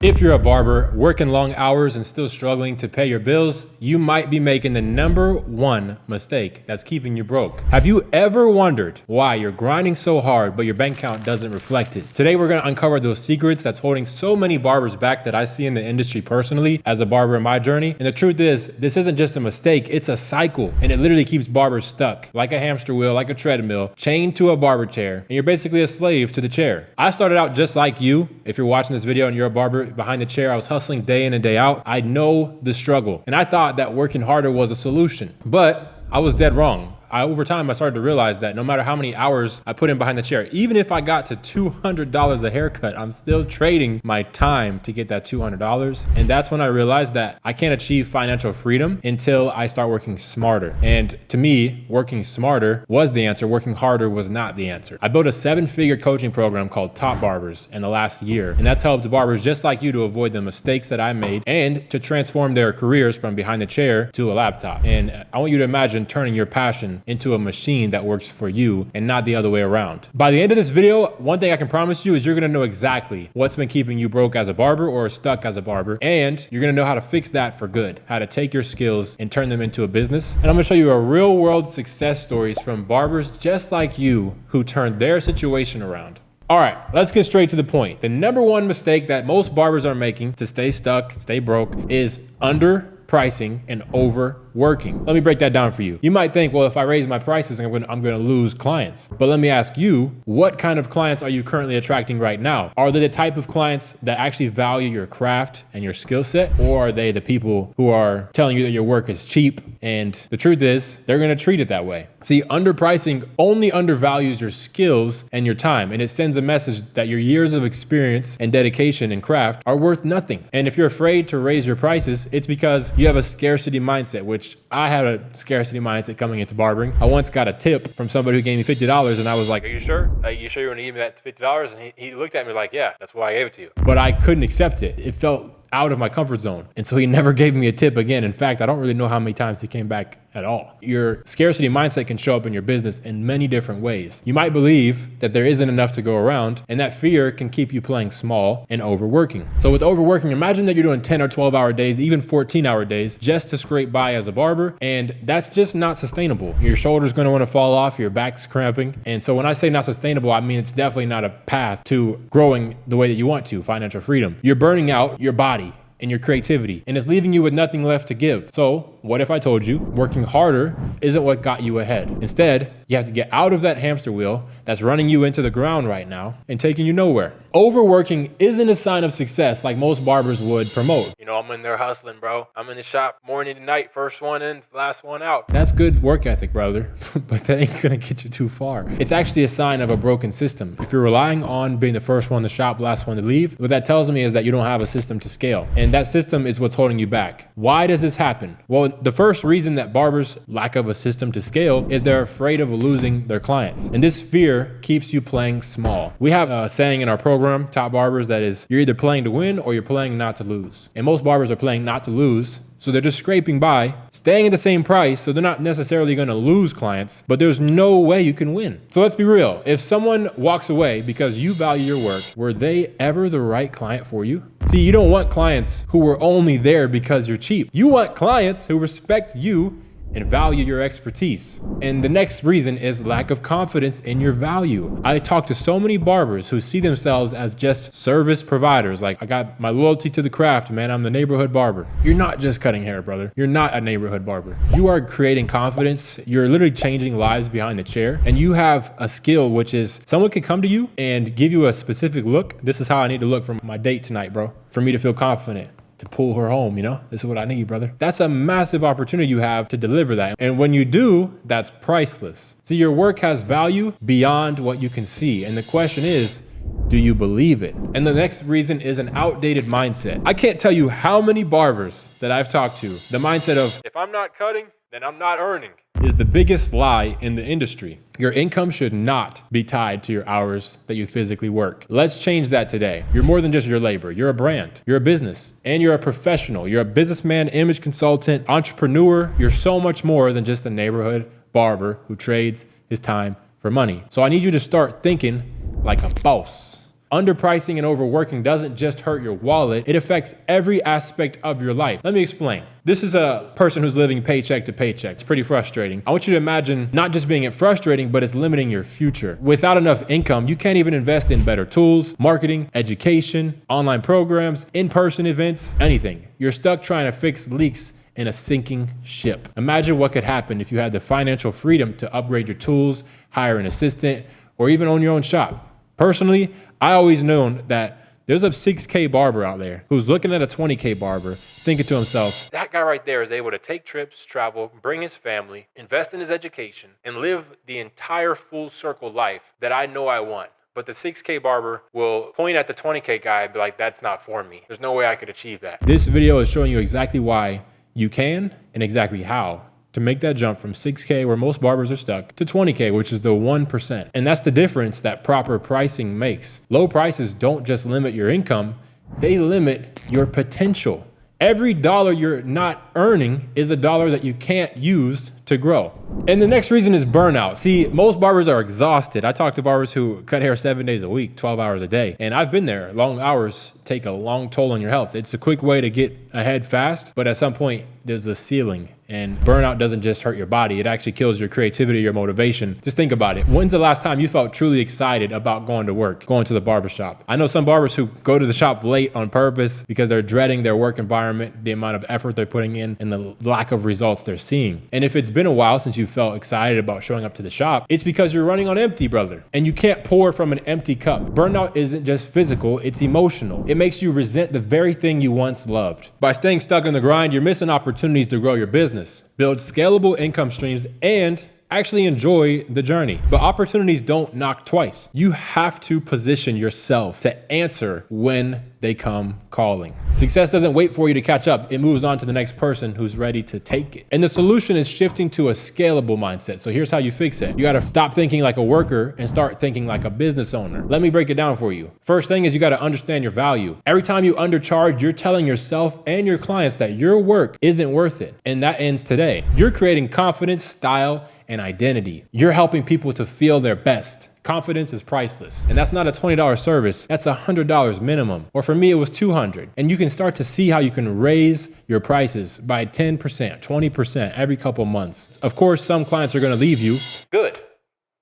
If you're a barber working long hours and still struggling to pay your bills, you might be making the #1 mistake that's keeping you broke. Have you ever wondered why you're grinding so hard but your bank account doesn't reflect it? Today we're going to uncover those secrets that's holding so many barbers back that I see in the industry personally as a barber in my journey. And the truth is, this isn't just a mistake, it's a cycle, and it literally keeps barbers stuck like a hamster wheel, like a treadmill, chained to a barber chair, and you're basically a slave to the chair. I started out just like you. If you're watching this video and you're a barber behind the chair, I was hustling day in and day out. I know the struggle, and I thought that working harder was a solution, but I was dead wrong. Over time, I started to realize that no matter how many hours I put in behind the chair, even if I got to $200 a haircut, I'm still trading my time to get that $200. And that's when I realized that I can't achieve financial freedom until I start working smarter. And to me, working smarter was the answer. Working harder was not the answer. I built a 7-figure coaching program called Top Barbers in the last year. And that's helped barbers just like you to avoid the mistakes that I made and to transform their careers from behind the chair to a laptop. And I want you to imagine turning your passion into a machine that works for you and not the other way around. By the end of this video, one thing I can promise you is you're gonna know exactly what's been keeping you broke as a barber or stuck as a barber, and you're gonna know how to fix that for good, how to take your skills and turn them into a business. And I'm gonna show you a real world success stories from barbers just like you who turned their situation around. All right, let's get straight to the point. The #1 mistake that most barbers are making to stay stuck, stay broke, is underpricing and overworking. Let me break that down for you. You might think, well, if I raise my prices, I'm gonna lose clients. But let me ask you, what kind of clients are you currently attracting right now? Are they the type of clients that actually value your craft and your skill set? Or are they the people who are telling you that your work is cheap? And the truth is, they're gonna treat it that way. See, underpricing only undervalues your skills and your time, and it sends a message that your years of experience and dedication and craft are worth nothing. And if you're afraid to raise your prices, it's because you have a scarcity mindset, which I had a scarcity mindset coming into barbering. I once got a tip from somebody who gave me $50, and I was like, "Are you sure? You sure you want to give me that $50?" And he looked at me like, "Yeah, that's why I gave it to you." But I couldn't accept it. It felt out of my comfort zone. And so he never gave me a tip again. In fact, I don't really know how many times he came back at all. Your scarcity mindset can show up in your business in many different ways. You might believe that there isn't enough to go around, and that fear can keep you playing small and overworking. So with overworking, imagine that you're doing 10 or 12-hour days, even 14-hour days, just to scrape by as a barber, and that's just not sustainable. Your shoulder's gonna wanna fall off, your back's cramping. And so when I say not sustainable, I mean it's definitely not a path to growing the way that you want to, financial freedom. You're burning out your body and your creativity, and it's leaving you with nothing left to give. So what if I told you working harder isn't what got you ahead? Instead, you have to get out of that hamster wheel that's running you into the ground right now and taking you nowhere. Overworking isn't a sign of success like most barbers would promote. You know, I'm in there hustling, bro. I'm in the shop morning to night, first one in, last one out. That's good work ethic, brother, but that ain't gonna get you too far. It's actually a sign of a broken system. If you're relying on being the first one in the shop, last one to leave, what that tells me is that you don't have a system to scale. And that system is what's holding you back. Why does this happen? Well, the first reason that barbers lack of a system to scale is they're afraid of losing their clients. And this fear keeps you playing small. We have a saying in our program, Top Barbers, that is, you're either playing to win or you're playing not to lose. And most barbers are playing not to lose. So they're just scraping by, staying at the same price, so they're not necessarily gonna lose clients, but there's no way you can win. So let's be real. If someone walks away because you value your work, were they ever the right client for you? See, you don't want clients who were only there because you're cheap. You want clients who respect you and value your expertise. And the next reason is lack of confidence in your value. I talk to so many barbers who see themselves as just service providers. Like, I got my loyalty to the craft, man. I'm the neighborhood barber. You're not just cutting hair, brother. You're not a neighborhood barber. You are creating confidence. You're literally changing lives behind the chair. And you have a skill, which is someone can come to you and give you a specific look. This is how I need to look for my date tonight, bro, for me to feel confident to pull her home, you know? This is what I need, brother. That's a massive opportunity you have to deliver that. And when you do, that's priceless. See, your work has value beyond what you can see. And the question is, do you believe it? And the next reason is an outdated mindset. I can't tell you how many barbers that I've talked to, the mindset of, if I'm not cutting, then I'm not earning, is the biggest lie in the industry. Your income should not be tied to your hours that you physically work. Let's change that today. You're more than just your labor. You're a brand, you're a business, and you're a professional. You're a businessman, image consultant, entrepreneur. You're so much more than just a neighborhood barber who trades his time for money. So I need you to start thinking like a boss. Underpricing and overworking doesn't just hurt your wallet, it affects every aspect of your life. Let me explain. This is a person who's living paycheck to paycheck. It's pretty frustrating. I want you to imagine not just being frustrating, but it's limiting your future. Without enough income, you can't even invest in better tools, marketing, education, online programs, in-person events, anything. You're stuck trying to fix leaks in a sinking ship. Imagine what could happen if you had the financial freedom to upgrade your tools, hire an assistant, or even own your own shop. Personally, I always known that there's a 6K barber out there who's looking at a 20K barber thinking to himself, that guy right there is able to take trips, travel, bring his family, invest in his education, and live the entire full circle life that I know I want. But the 6K barber will point at the 20K guy and be like, that's not for me. There's no way I could achieve that. This video is showing you exactly why you can and exactly how to make that jump from 6K, where most barbers are stuck, to 20K, which is the 1%. And that's the difference that proper pricing makes. Low prices don't just limit your income, they limit your potential. Every dollar you're not earning is a dollar that you can't use to grow. And the next reason is burnout. See, most barbers are exhausted. I talk to barbers who cut hair 7 days a week, 12 hours a day. And I've been there. Long hours take a long toll on your health. It's a quick way to get ahead fast, but at some point there's a ceiling. And burnout doesn't just hurt your body, it actually kills your creativity, your motivation. Just think about it. When's the last time you felt truly excited about going to work, going to the barbershop? I know some barbers who go to the shop late on purpose because they're dreading their work environment, the amount of effort they're putting in, and the lack of results they're seeing. And if it's been a while since you felt excited about showing up to the shop, it's because you're running on empty, brother. And you can't pour from an empty cup. Burnout isn't just physical, it's emotional. It makes you resent the very thing you once loved. By staying stuck in the grind, you're missing opportunities to grow your business, build scalable income streams, and actually enjoy the journey. But opportunities don't knock twice. You have to position yourself to answer when they come calling. Success doesn't wait for you to catch up. It moves on to the next person who's ready to take it. And the solution is shifting to a scalable mindset. So here's how you fix it. You got to stop thinking like a worker and start thinking like a business owner. Let me break it down for you. First thing is you got to understand your value. Every time you undercharge, you're telling yourself and your clients that your work isn't worth it. And that ends today. You're creating confidence, style, and identity. You're helping people to feel their best. Confidence is priceless. And that's not a $20 service, that's $100 minimum. Or for me, it was $200. And you can start to see how you can raise your prices by 10%, 20% every couple months. Of course, some clients are gonna leave you. Good.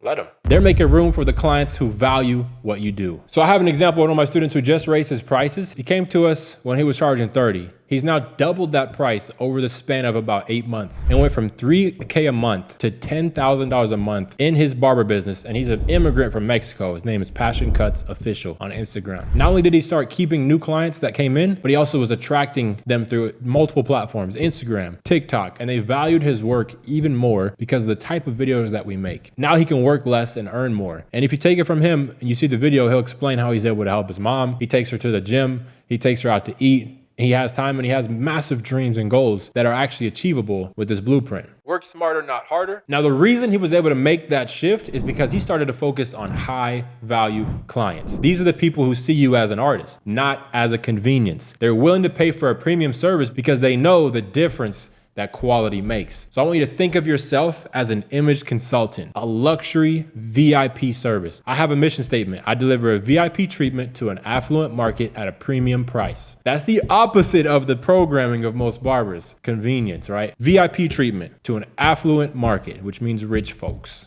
Let them. They're making room for the clients who value what you do. So I have an example of one of my students who just raised his prices. He came to us when he was charging 30. He's now doubled that price over the span of about 8 months and went from $3K a month to $10,000 a month in his barber business. And he's an immigrant from Mexico. His name is Passion Cuts Official on Instagram. Not only did he start keeping new clients that came in, but he also was attracting them through multiple platforms, Instagram, TikTok, and they valued his work even more because of the type of videos that we make. Now he can work less and earn more. And if you take it from him and you see the video, he'll explain how he's able to help his mom. He takes her to the gym. He takes her out to eat. He has time and he has massive dreams and goals that are actually achievable with this blueprint. Work smarter, not harder. Now, the reason he was able to make that shift is because he started to focus on high value clients. These are the people who see you as an artist, not as a convenience. They're willing to pay for a premium service because they know the difference that quality makes. So I want you to think of yourself as an image consultant, a luxury VIP service. I have a mission statement. I deliver a VIP treatment to an affluent market at a premium price. That's the opposite of the programming of most barbers. Convenience, right? VIP treatment to an affluent market, which means rich folks,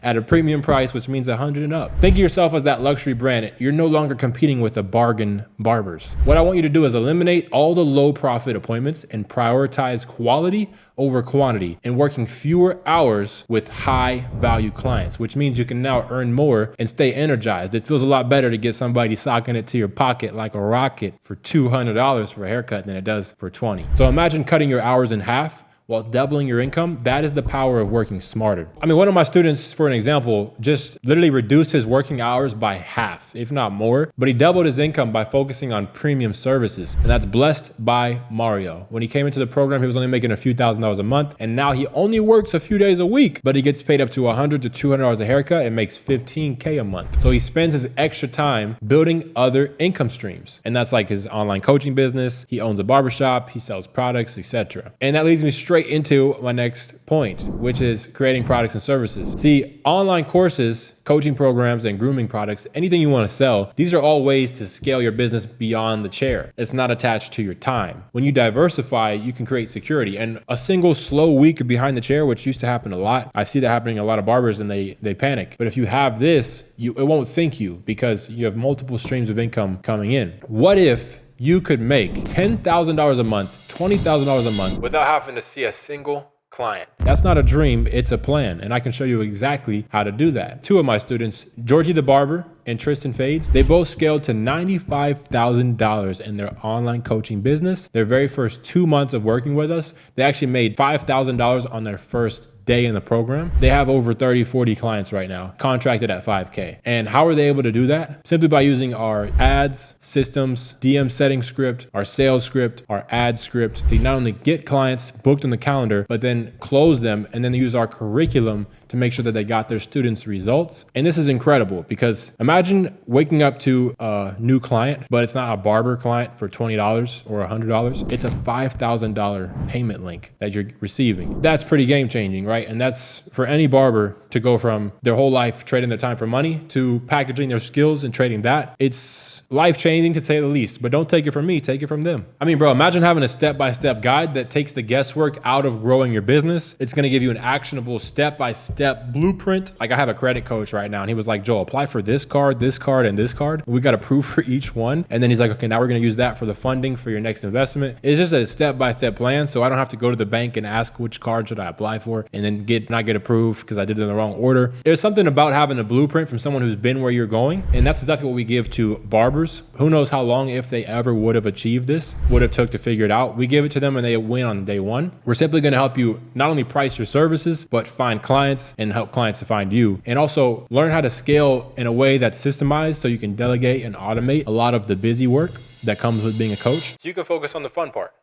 at a premium price, which means 100 and up. Think of yourself as that luxury brand. You're no longer competing with the bargain barbers. What I want you to do is eliminate all the low profit appointments and prioritize quality over quantity and working fewer hours with high value clients, which means you can now earn more and stay energized. It feels a lot better to get somebody socking it to your pocket like a rocket for $200 for a haircut than it does for 20. So imagine cutting your hours in half while doubling your income. That is the power of working smarter. I mean, one of my students, for an example, just literally reduced his working hours by half, if not more, but he doubled his income by focusing on premium services. And that's blessed by Mario. When he came into the program, he was only making a few $1,000s a month. And now he only works a few days a week, but he gets paid up to $100 to $200 a haircut and makes $15K a month. So he spends his extra time building other income streams. And that's like his online coaching business. He owns a barbershop, he sells products, etc. And that leads me straight straight into my next point, which is creating products and services. See, online courses, coaching programs, and grooming products, anything you want to sell, these are all ways to scale your business beyond the chair. It's not attached to your time. When you diversify, you can create security. And a single slow week behind the chair, which used to happen a lot, I see that happening in a lot of barbers and they panic. But if you have this, it won't sink you because you have multiple streams of income coming in. What if you could make $10,000 a month, $20,000 a month without having to see a single client? That's not a dream, it's a plan. And I can show you exactly how to do that. Two of my students, Georgie the Barber and Tristan Fades, they both scaled to $95,000 in their online coaching business. Their very first 2 months of working with us, they actually made $5,000 on their first day in the program. They have over 30, 40 clients right now, contracted at 5K. And how are they able to do that? Simply by using our ads, systems, DM setting script, our sales script, our ad script to not only get clients booked on the calendar, but then close them and then use our curriculum to make sure that they got their students results. And this is incredible because imagine waking up to a new client, but it's not a barber client for $20 or $100. It's a $5,000 payment link that you're receiving. That's pretty game changing, right? And that's for any barber to go from their whole life trading their time for money to packaging their skills and trading that. It's life changing to say the least, but don't take it from me, take it from them. I mean, bro, imagine having a step-by-step guide that takes the guesswork out of growing your business. It's gonna give you an actionable step-by-step blueprint. Like I have a credit coach right now and he was like, Joel, apply for this card, and this card. We got approved for each one. And then he's like, okay, now we're gonna use that for the funding for your next investment. It's just a step-by-step plan. So I don't have to go to the bank and ask which card should I apply for and then not get approved because I did it in the wrong order. There's something about having a blueprint from someone who's been where you're going. And that's exactly what we give to barbers. Who knows how long, if they ever would have achieved this, would have took to figure it out. We give it to them and they win on day one. We're simply gonna help you not only price your services, but find clients and help clients to find you. And also learn how to scale in a way that's systemized so you can delegate and automate a lot of the busy work that comes with being a coach. So you can focus on the fun part.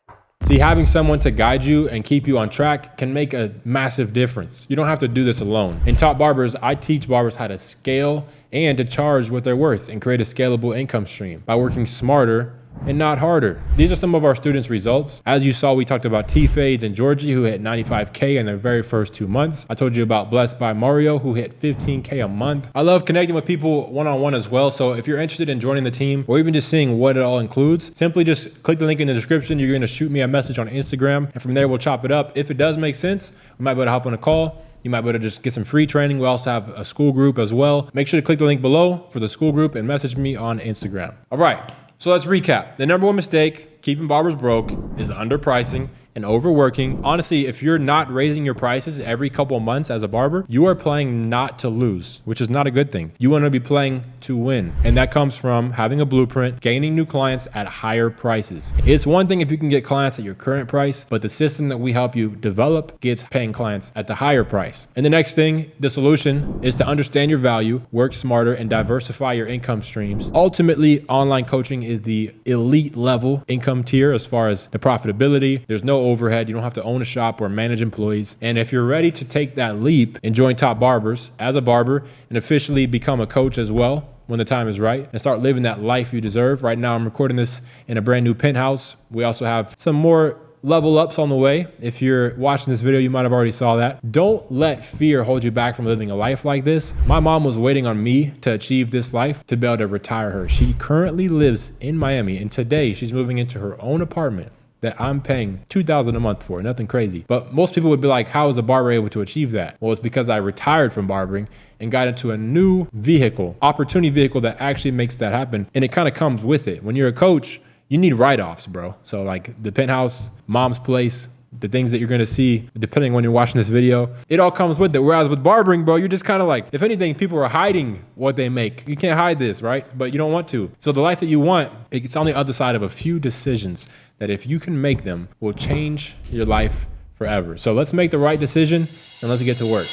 See, having someone to guide you and keep you on track can make a massive difference. You don't have to do this alone. In Top Barbers, I teach barbers how to scale and to charge what they're worth and create a scalable income stream by working smarter and not harder. These are some of our students' results. As you saw, we talked about T-Fades and Georgie, who hit 95K in their very first 2 months. I told you about Blessed by Mario, who hit 15K a month. I love connecting with people one-on-one as well. So if you're interested in joining the team or even just seeing what it all includes, simply just click the link in the description. You're gonna shoot me a message on Instagram, and from there we'll chop it up. If it does make sense, we might be able to hop on a call. You might be able to just get some free training. We also have a school group as well. Make sure to click the link below for the school group and message me on Instagram. All right. So let's recap. The number one mistake keeping barbers broke is underpricing and overworking. Honestly, if you're not raising your prices every couple of months as a barber, you are playing not to lose, which is not a good thing. You want to be playing to win. And that comes from having a blueprint, gaining new clients at higher prices. It's one thing if you can get clients at your current price, but the system that we help you develop gets paying clients at the higher price. And the next thing, the solution is to understand your value, work smarter, and diversify your income streams. Ultimately, online coaching is the elite level income tier as far as the profitability. There's no overhead. You don't have to own a shop or manage employees. And if you're ready to take that leap and join Top Barbers as a barber and officially become a coach as well when the time is right and start living that life you deserve. Right now, I'm recording this in a brand new penthouse. We also have some more level ups on the way. If you're watching this video, you might have already saw that. Don't let fear hold you back from living a life like this. My mom was waiting on me to achieve this life to be able to retire her. She currently lives in Miami, and today she's moving into her own apartment that I'm paying $2,000 a month for, nothing crazy. But most people would be like, how is a barber able to achieve that? Well, it's because I retired from barbering and got into a new vehicle, opportunity vehicle that actually makes that happen. And it kind of comes with it. When you're a coach, you need write-offs, bro. So like the penthouse, mom's place, the things that you're gonna see, depending when you're watching this video, it all comes with it. Whereas with barbering, bro, you're just kind of like, if anything, people are hiding what they make. You can't hide this, right? But you don't want to. So the life that you want, it's on the other side of a few decisions that if you can make them, will change your life forever. So let's make the right decision and let's get to work.